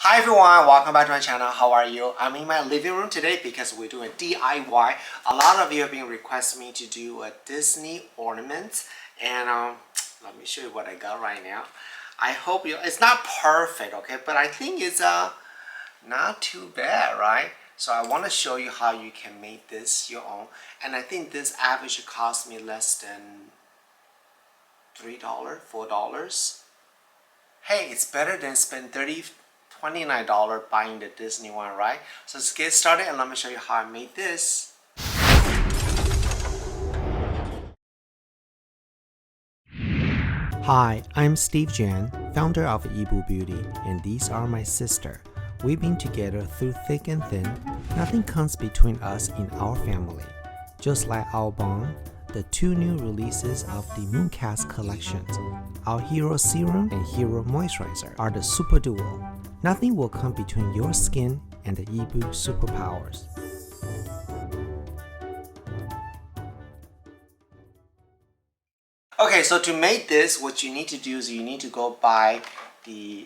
Hi everyone, welcome back to my channel. How are you? I'm in my living room today because we're doing a DIY. A lot of you have been requesting me to do a Disney ornament, and let me show you what I got right now. I hope it's not perfect, okay, but I think it's not too bad, right? So I want to show you how you can make this your own, and I think this average cost me less than $3, $4. Hey, it's better than spend $29 buying the Disney one, right? So let's get started and let me show you how I made this. Hi, I'm Steve Jan, founder of Yibu Beauty, and these are my sister. We've been together through thick and thin. Nothing comes between us in our family. Just like our bond, the two new releases of the Mooncast collections, our Hero Serum and Hero Moisturizer, are the super duo. Nothing will come between your skin and the Yibu superpowers. Okay, so to make this, what you need to do is you need to go buy the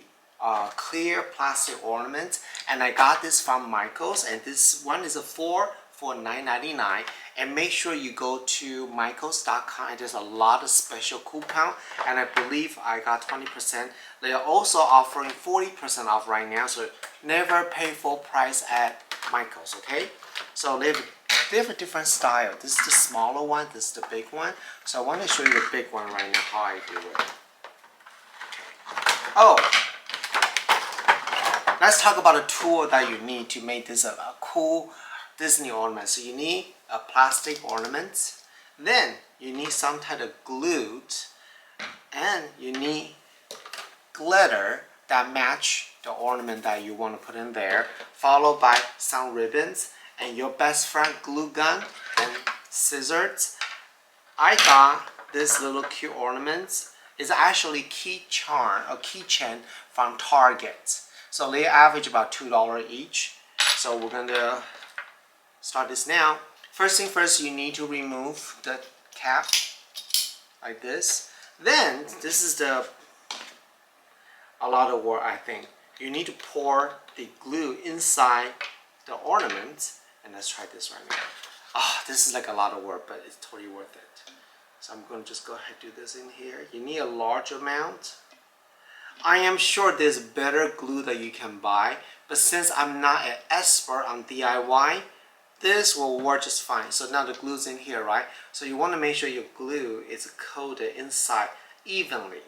clear plastic ornament, and I got this from Michaels, and this one is a 4 for $9.99. And make sure you go to michaels.com, and there's a lot of special coupon, and I believe I got 20%. They are also offering 40% off right now, so never pay full price at Michaels, okay? So they have a different style. This is the smaller one, this is the big one. So I want to show you the big one right now, how I do it. Oh, let's talk about a tool that you need to make this a cool Disney ornament. So you need a plastic ornament, then you need some type of glue, and you need glitter that match the ornament that you want to put in there, followed by some ribbons and your best friend glue gun and scissors. I got this little cute ornament is actually keychain from Target. So they average about $2 each. So we're gonna start this now. First thing first, you need to remove the cap like this. Then this is a lot of work, I think. You need to pour the glue inside the ornament, and let's try this right now. This is like a lot of work, but it's totally worth it. So I'm going to just go ahead and do this in here. You need a large amount. I am sure there's better glue that you can buy, but since I'm not an expert on DIY, this will work just fine. So now the glue's in here, right? So you want to make sure your glue is coated inside evenly.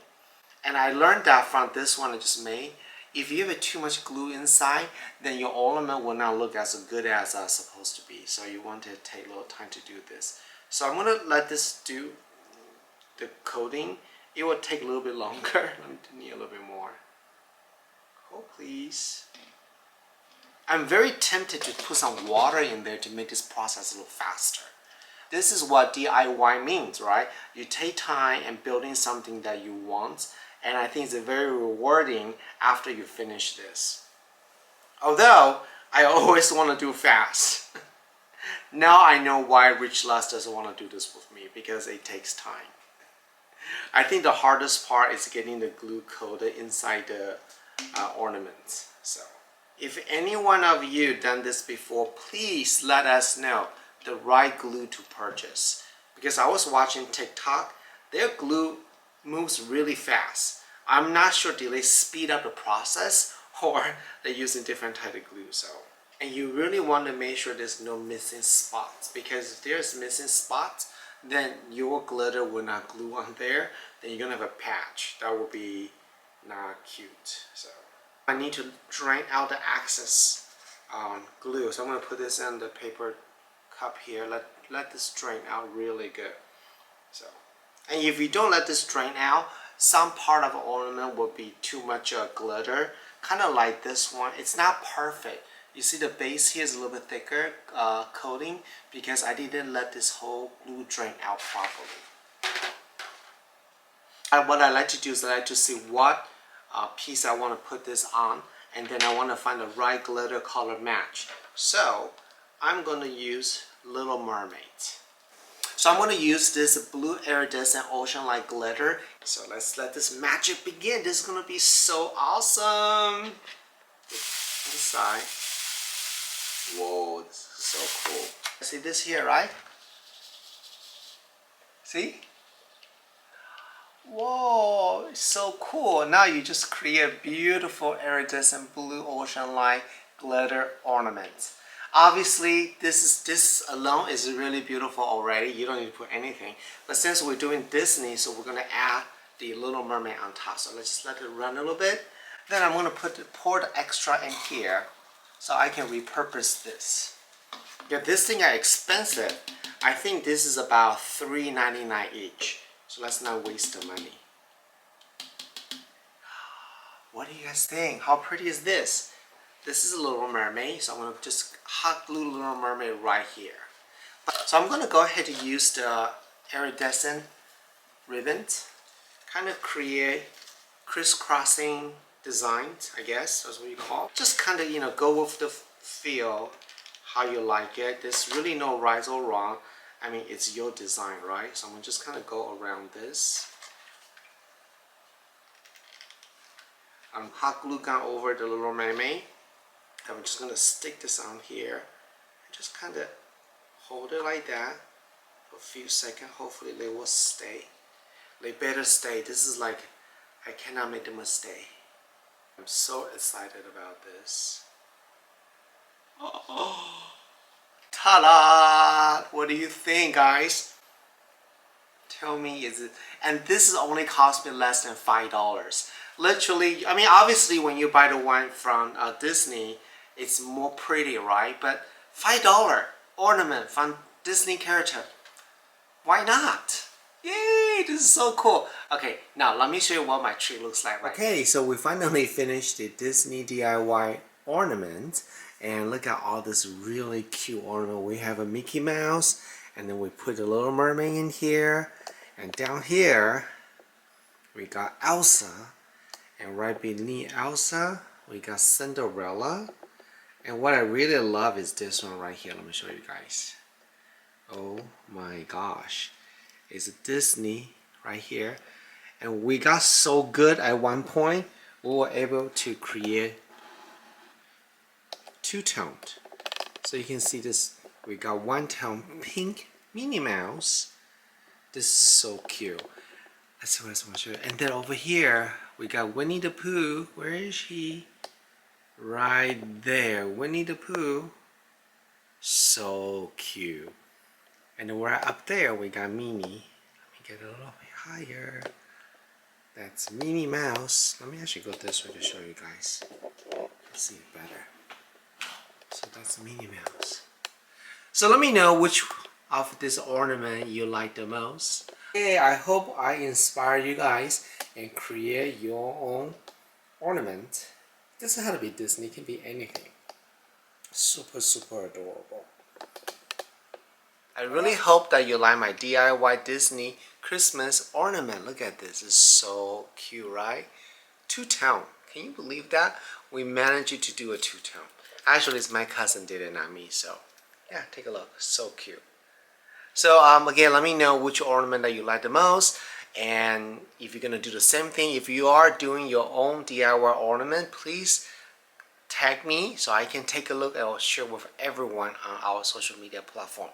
And I learned that from this one I just made. If you have too much glue inside, then your ornament will not look as good as it's supposed to be. So you want to take a little time to do this. So I'm going to let this do the coating. It will take a little bit longer. Let me need a little bit more. Oh, please. I'm very tempted to put some water in there to make this process a little faster. This is what DIY means, right? You take time and building something that you want, and I think it's very rewarding after you finish this. Although, I always want to do fast. Now I know why Rich Les doesn't want to do this with me, because it takes time. I think the hardest part is getting the glue coated inside the ornaments. So, if any one of you done this before, please let us know the right glue to purchase. Because I was watching TikTok, their glue moves really fast. I'm not sure, did they speed up the process or they're using different type of glue. So, and you really want to make sure there's no missing spots, because if there's missing spots, then your glitter will not glue on there. Then you're gonna have a patch. That will be not cute. So I need to drain out the excess glue. So I'm gonna put this in the paper cup here. Let this drain out really good. So, and if you don't let this drain out, some part of the ornament will be too much glitter, kind of like this one. It's not perfect. You see the base here is a little bit thicker coating because I didn't let this whole glue drain out properly. And what I like to do is I like to see what piece I want to put this on, and then I want to find the right glitter color match. So I'm going to use Little Mermaid. So I'm going to use this blue iridescent ocean-like glitter. So let's let this magic begin. This is going to be so awesome. inside. Whoa, this is so cool. See this here, right? See? Whoa, it's so cool. Now you just create beautiful iridescent blue ocean light glitter ornaments. Obviously, this alone is really beautiful already. You don't need to put anything. But since we're doing Disney, so we're gonna add the Little Mermaid on top. So let's just let it run a little bit. Then I'm gonna pour the extra in here so I can repurpose this. Yeah, this thing are expensive. I think this is about $3.99 each. So let's not waste the money. What do you guys think? How pretty is this? This is a Little Mermaid, so I'm going to just hot glue Little Mermaid right here. So I'm going to go ahead and use the iridescent ribbons, kind of create crisscrossing designs, I guess that's what you call it. Just kind of, you know, go with the feel, how you like it. There's really no right or wrong. I mean, it's your design, right? So I'm going to just kind of go around this. I'm hot glue gun over the Little Mermaid. I'm just going to stick this on here and just kind of hold it like that for a few seconds. Hopefully they will stay. They better stay. This is like, I cannot make them stay. I'm so excited about this. Oh, ta-da! What do you think, guys? Tell me, is it? And this is only cost me less than $5. Literally, I mean, obviously when you buy the one from Disney, it's more pretty, right? But $5 ornament from Disney character, why not? Yay, this is so cool. Okay, now let me show you what my tree looks like. Okay, so we finally finished the Disney DIY ornament. And look at all this really cute ornament. We have a Mickey Mouse, and then we put a Little Mermaid in here. And down here, we got Elsa. And right beneath Elsa, we got Cinderella. And what I really love is this one right here. Let me show you guys. Oh my gosh. It's Disney right here. And we got so good at one point, we were able to create two-toned. So you can see this, we got one-tone pink Minnie Mouse. This is so cute. Let's see what else I want to show you. And then over here, we got Winnie the Pooh. Where is he? Right there, Winnie the Pooh. So cute. And then we're up there, we got Minnie. Let me get a little bit higher. That's Minnie Mouse. Let me actually go this way to show you guys. Let's see it better. So that's Minnie Mouse. So let me know which of this ornament you like the most. Hey, I hope I inspire you guys and create your own ornament. It doesn't have to be Disney, it can be anything. Super, super adorable. I really hope that you like my DIY Disney Christmas ornament. Look at this, it's so cute, right? Two-tone, can you believe that? We managed to do a two-tone. Actually, it's my cousin did it, not me, so yeah, take a look, so cute. So again, let me know which ornament that you like the most, and if you're gonna do the same thing, if you are doing your own DIY ornament, please tag me so I can take a look and I'll share with everyone on our social media platform.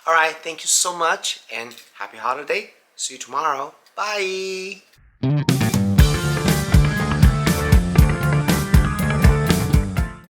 Alright, thank you so much and happy holiday. See you tomorrow. Bye!